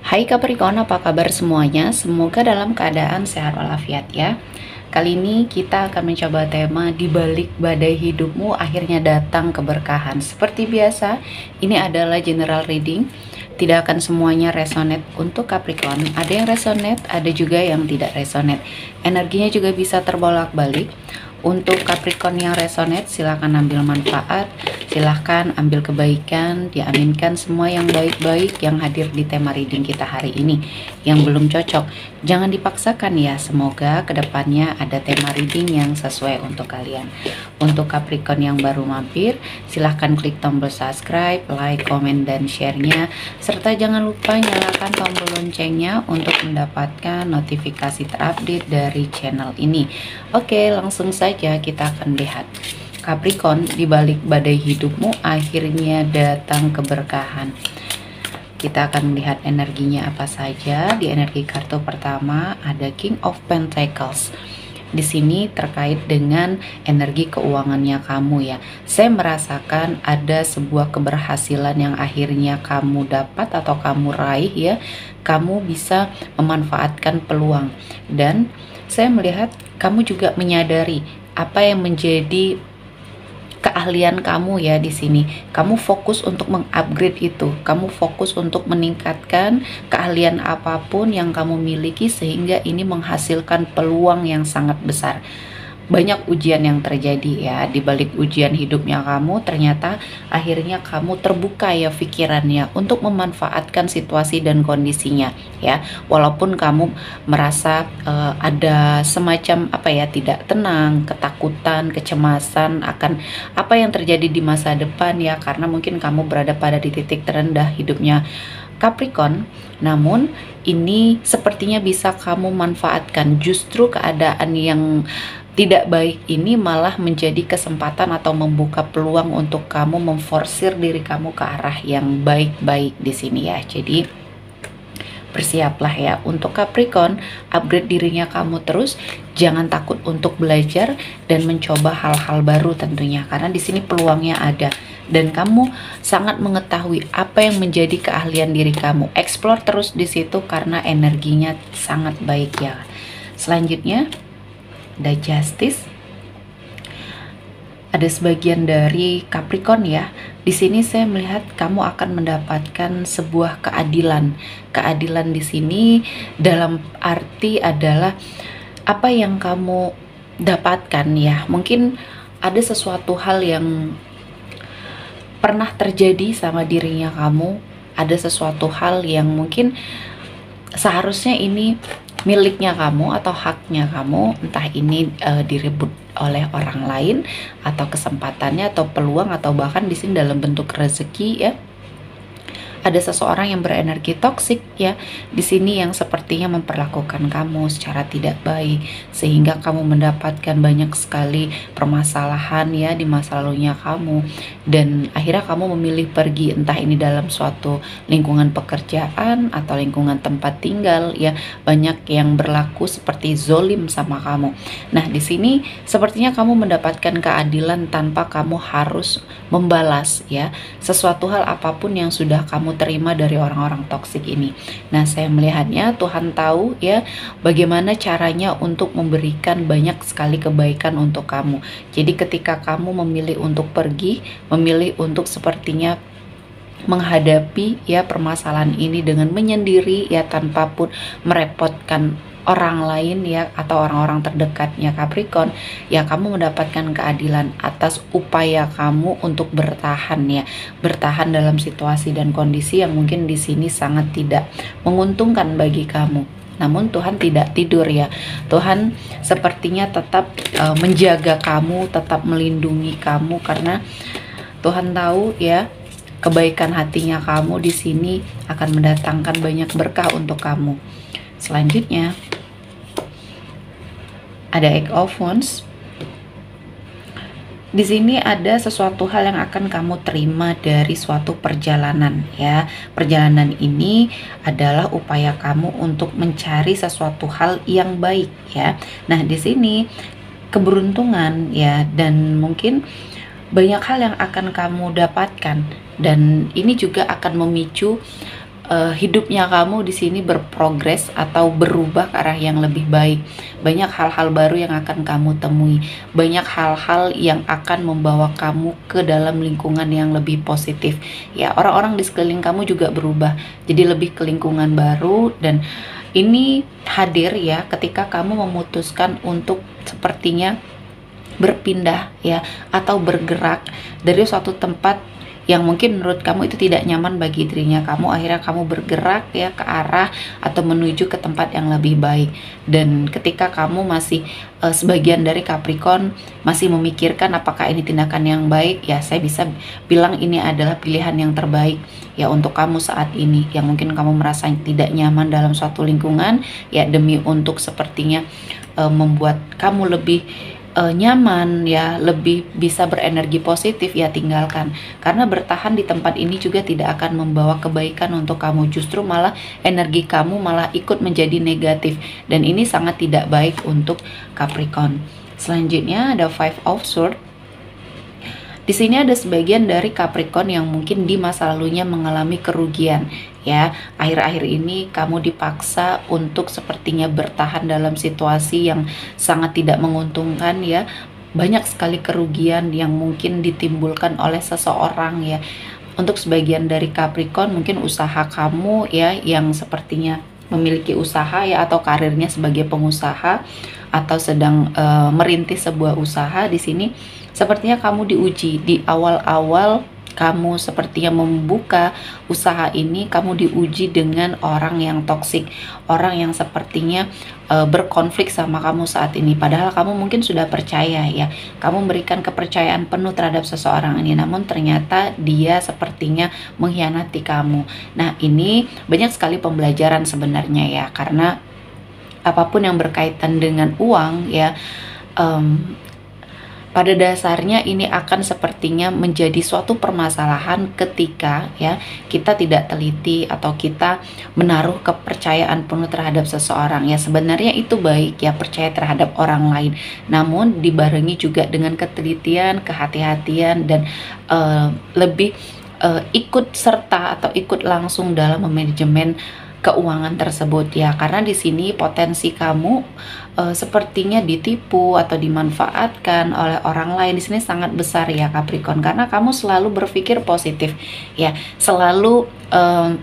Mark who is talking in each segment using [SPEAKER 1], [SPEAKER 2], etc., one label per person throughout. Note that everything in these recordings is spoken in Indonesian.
[SPEAKER 1] Hai Capricorn, apa kabar semuanya? Semoga dalam keadaan sehat walafiat ya. Kali ini kita akan mencoba tema di balik badai hidupmu akhirnya datang keberkahan. Seperti biasa, ini adalah general reading. Tidak akan semuanya resonate untuk Capricorn. Ada yang resonate, ada juga yang tidak resonate. Energinya juga bisa terbolak-balik. Untuk Capricorn yang resonate, silahkan ambil manfaat, silahkan ambil kebaikan, diaminkan semua yang baik-baik yang hadir di tema reading kita hari ini. Yang belum cocok, jangan dipaksakan ya, semoga kedepannya ada tema reading yang sesuai untuk kalian. Untuk Capricorn yang baru mampir, silahkan klik tombol subscribe, like, komen, dan share-nya, serta jangan lupa nyalakan tombol loncengnya untuk mendapatkan notifikasi terupdate dari channel ini. Oke, langsung saja kita akan lihat. Capricorn, di balik badai hidupmu akhirnya datang keberkahan. Kita akan melihat energinya apa saja. Di energi kartu pertama ada King of Pentacles. Di sini terkait dengan energi keuangannya kamu ya. Saya merasakan ada sebuah keberhasilan yang akhirnya kamu dapat atau kamu raih ya. Kamu bisa memanfaatkan peluang, dan saya melihat kamu juga menyadari apa yang menjadi keahlian kamu ya. Di sini kamu fokus untuk mengupgrade itu, kamu fokus untuk meningkatkan keahlian apapun yang kamu miliki sehingga ini menghasilkan peluang yang sangat besar. Banyak ujian yang terjadi ya, di balik ujian hidupnya kamu ternyata akhirnya kamu terbuka ya pikirannya untuk memanfaatkan situasi dan kondisinya ya. Walaupun kamu merasa ada semacam apa ya, tidak tenang, ketakutan, kecemasan akan apa yang terjadi di masa depan ya, karena mungkin kamu berada pada di titik terendah hidupnya Capricorn. Namun ini sepertinya bisa kamu manfaatkan. Justru keadaan yang tidak baik ini malah menjadi kesempatan atau membuka peluang untuk kamu memforsir diri kamu ke arah yang baik-baik di sini ya. Jadi bersiaplah ya untuk Capricorn, upgrade dirinya kamu terus, jangan takut untuk belajar dan mencoba hal-hal baru tentunya, karena di sini peluangnya ada dan kamu sangat mengetahui apa yang menjadi keahlian diri kamu. Explore terus di situ karena energinya sangat baik ya. Selanjutnya ada Justice. Ada sebagian dari Capricorn ya. Di sini saya melihat kamu akan mendapatkan sebuah keadilan. Keadilan di sini dalam arti adalah apa yang kamu dapatkan ya. Mungkin ada sesuatu hal yang pernah terjadi sama dirinya kamu. Ada sesuatu hal yang mungkin seharusnya ini miliknya kamu atau haknya kamu, entah ini direbut oleh orang lain atau kesempatannya atau peluang atau bahkan di sini dalam bentuk rezeki ya. Ada seseorang yang berenergi toksik ya di sini yang sepertinya memperlakukan kamu secara tidak baik sehingga kamu mendapatkan banyak sekali permasalahan ya di masa lalunya kamu, dan akhirnya kamu memilih pergi, entah ini dalam suatu lingkungan pekerjaan atau lingkungan tempat tinggal ya. Banyak yang berlaku seperti zolim sama kamu. Nah di sini sepertinya kamu mendapatkan keadilan tanpa kamu harus membalas ya sesuatu hal apapun yang sudah kamu terima dari orang-orang toksik ini. Nah saya melihatnya Tuhan tahu ya bagaimana caranya untuk memberikan banyak sekali kebaikan untuk kamu. Jadi ketika kamu memilih untuk pergi, memilih untuk sepertinya menghadapi ya permasalahan ini dengan menyendiri ya, tanpa pun merepotkan orang lain ya atau orang-orang terdekatnya Capricorn ya, kamu mendapatkan keadilan atas upaya kamu untuk bertahan ya, bertahan dalam situasi dan kondisi yang mungkin di sini sangat tidak menguntungkan bagi kamu. Namun Tuhan tidak tidur ya. Tuhan sepertinya tetap menjaga kamu, tetap melindungi kamu karena Tuhan tahu ya kebaikan hatinya kamu di sini akan mendatangkan banyak berkah untuk kamu. Selanjutnya ada Eight of Wands. Di sini ada sesuatu hal yang akan kamu terima dari suatu perjalanan ya. Perjalanan ini adalah upaya kamu untuk mencari sesuatu hal yang baik ya. Nah, di sini keberuntungan ya, dan mungkin banyak hal yang akan kamu dapatkan, dan ini juga akan memicu hidupnya kamu di sini berprogres atau berubah ke arah yang lebih baik. Banyak hal-hal baru yang akan kamu temui, banyak hal-hal yang akan membawa kamu ke dalam lingkungan yang lebih positif. Ya, orang-orang di sekeliling kamu juga berubah, jadi lebih ke lingkungan baru, dan ini hadir ya ketika kamu memutuskan untuk sepertinya berpindah ya, atau bergerak dari suatu tempat yang mungkin menurut kamu itu tidak nyaman bagi dirinya kamu. Akhirnya kamu bergerak ya ke arah atau menuju ke tempat yang lebih baik. Dan ketika kamu masih sebagian dari Capricorn masih memikirkan apakah ini tindakan yang baik, ya saya bisa bilang ini adalah pilihan yang terbaik ya untuk kamu saat ini, yang mungkin kamu merasa tidak nyaman dalam suatu lingkungan ya, demi untuk sepertinya membuat kamu lebih nyaman ya, lebih bisa berenergi positif, ya tinggalkan. Karena bertahan di tempat ini juga tidak akan membawa kebaikan untuk kamu, justru malah energi kamu malah ikut menjadi negatif, dan ini sangat tidak baik untuk Capricorn. Selanjutnya ada Five of Swords. Di sini ada sebagian dari Capricorn yang mungkin di masa lalunya mengalami kerugian ya. Akhir-akhir ini kamu dipaksa untuk sepertinya bertahan dalam situasi yang sangat tidak menguntungkan ya. Banyak sekali kerugian yang mungkin ditimbulkan oleh seseorang ya. Untuk sebagian dari Capricorn mungkin usaha kamu ya, yang sepertinya memiliki usaha ya, atau karirnya sebagai pengusaha atau sedang merintis sebuah usaha, di sini sepertinya kamu diuji di awal-awal kamu sepertinya membuka usaha ini. Kamu diuji dengan orang yang toksik, orang yang sepertinya berkonflik sama kamu saat ini, padahal kamu mungkin sudah percaya ya, kamu memberikan kepercayaan penuh terhadap seseorang ini, namun ternyata dia sepertinya mengkhianati kamu. Nah, ini banyak sekali pembelajaran sebenarnya ya, karena apapun yang berkaitan dengan uang ya, pada dasarnya ini akan sepertinya menjadi suatu permasalahan ketika ya kita tidak teliti atau kita menaruh kepercayaan penuh terhadap seseorang ya. Sebenarnya itu baik ya, percaya terhadap orang lain, namun dibarengi juga dengan ketelitian, kehati-hatian, dan lebih ikut serta atau ikut langsung dalam manajemen keuangan tersebut ya. Karena di sini potensi kamu sepertinya ditipu atau dimanfaatkan oleh orang lain di sini sangat besar ya Capricorn, karena kamu selalu berpikir positif ya, selalu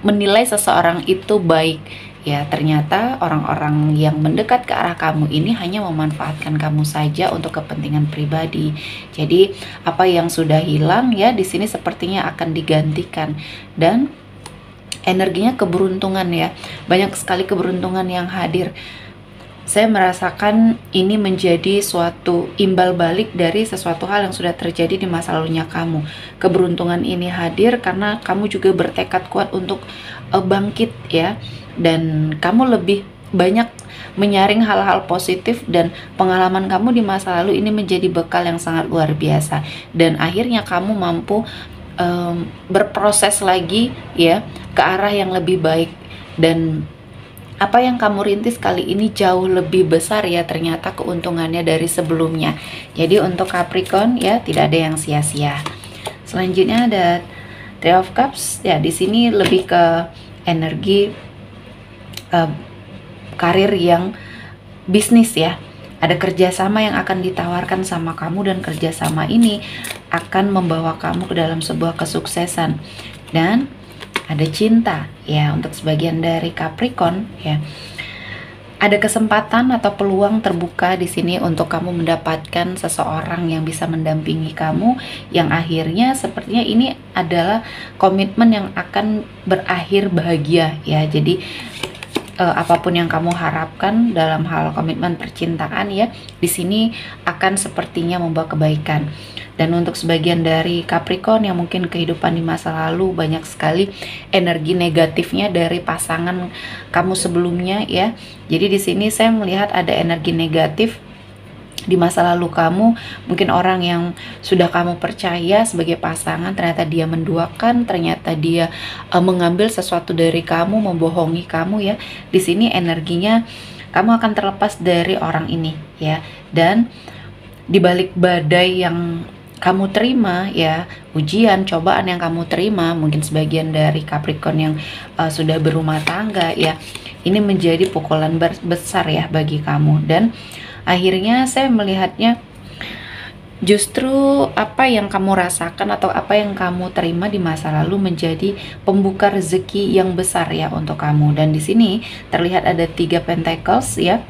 [SPEAKER 1] menilai seseorang itu baik ya. Ternyata orang-orang yang mendekat ke arah kamu ini hanya memanfaatkan kamu saja untuk kepentingan pribadi. Jadi apa yang sudah hilang ya di sini sepertinya akan digantikan, dan energinya keberuntungan ya, banyak sekali keberuntungan yang hadir. Saya merasakan ini menjadi suatu imbal balik dari sesuatu hal yang sudah terjadi di masa lalunya kamu. Keberuntungan ini hadir karena kamu juga bertekad kuat untuk bangkit ya, dan kamu lebih banyak menyaring hal-hal positif, dan pengalaman kamu di masa lalu ini menjadi bekal yang sangat luar biasa, dan akhirnya kamu mampu berproses lagi ya ke arah yang lebih baik, dan apa yang kamu rintis kali ini jauh lebih besar ya ternyata keuntungannya dari sebelumnya. Jadi untuk Capricorn ya tidak ada yang sia-sia. Selanjutnya ada Three of Cups ya, di sini lebih ke energi karir yang bisnis ya. Ada kerjasama yang akan ditawarkan sama kamu, dan kerjasama ini akan membawa kamu ke dalam sebuah kesuksesan. Dan ada cinta ya untuk sebagian dari Capricorn ya. Ada kesempatan atau peluang terbuka di sini untuk kamu mendapatkan seseorang yang bisa mendampingi kamu, yang akhirnya sepertinya ini adalah komitmen yang akan berakhir bahagia ya. Jadi apapun yang kamu harapkan dalam hal komitmen percintaan ya, di sini akan sepertinya membawa kebaikan. Dan untuk sebagian dari Capricorn yang mungkin kehidupan di masa lalu banyak sekali energi negatifnya dari pasangan kamu sebelumnya ya. Jadi di sini saya melihat ada energi negatif di masa lalu kamu, mungkin orang yang sudah kamu percaya sebagai pasangan ternyata dia menduakan, ternyata dia mengambil sesuatu dari kamu, membohongi kamu ya. Di sini energinya kamu akan terlepas dari orang ini ya. Dan di balik badai yang kamu terima ya, ujian, cobaan yang kamu terima, mungkin sebagian dari Capricorn yang sudah berumah tangga ya, ini menjadi pukulan besar ya bagi kamu. Dan akhirnya saya melihatnya justru apa yang kamu rasakan atau apa yang kamu terima di masa lalu menjadi pembuka rezeki yang besar ya untuk kamu. Dan di sini terlihat ada 3 Pentacles ya.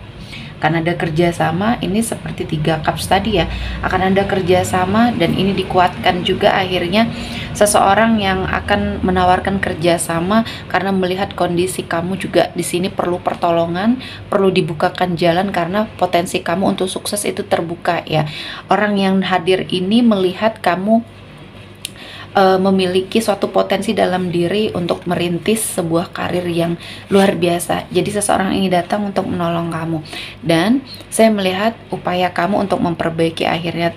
[SPEAKER 1] Karena ada kerjasama, ini seperti 3 Cups tadi ya, akan ada kerjasama, dan ini dikuatkan juga akhirnya seseorang yang akan menawarkan kerjasama karena melihat kondisi kamu juga di sini perlu pertolongan, perlu dibukakan jalan karena potensi kamu untuk sukses itu terbuka ya. Orang yang hadir ini melihat kamu memiliki suatu potensi dalam diri untuk merintis sebuah karir yang luar biasa. Jadi seseorang ini datang untuk menolong kamu, dan saya melihat upaya kamu untuk memperbaiki akhirnya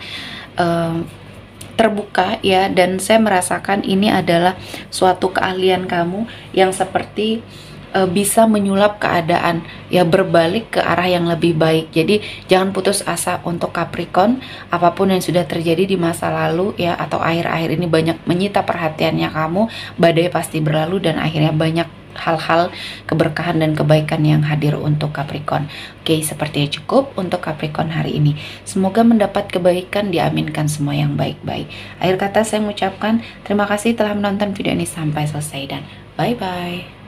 [SPEAKER 1] terbuka ya. Dan saya merasakan ini adalah suatu keahlian kamu yang seperti bisa menyulap keadaan ya, berbalik ke arah yang lebih baik. Jadi jangan putus asa untuk Capricorn, apapun yang sudah terjadi di masa lalu ya, atau akhir-akhir ini banyak menyita perhatiannya kamu, badai pasti berlalu dan akhirnya banyak hal-hal keberkahan dan kebaikan yang hadir untuk Capricorn. Oke, sepertinya cukup untuk Capricorn hari ini. Semoga mendapat kebaikan, diaminkan semua yang baik-baik. Akhir kata saya mengucapkan terima kasih telah menonton video ini sampai selesai, dan bye-bye.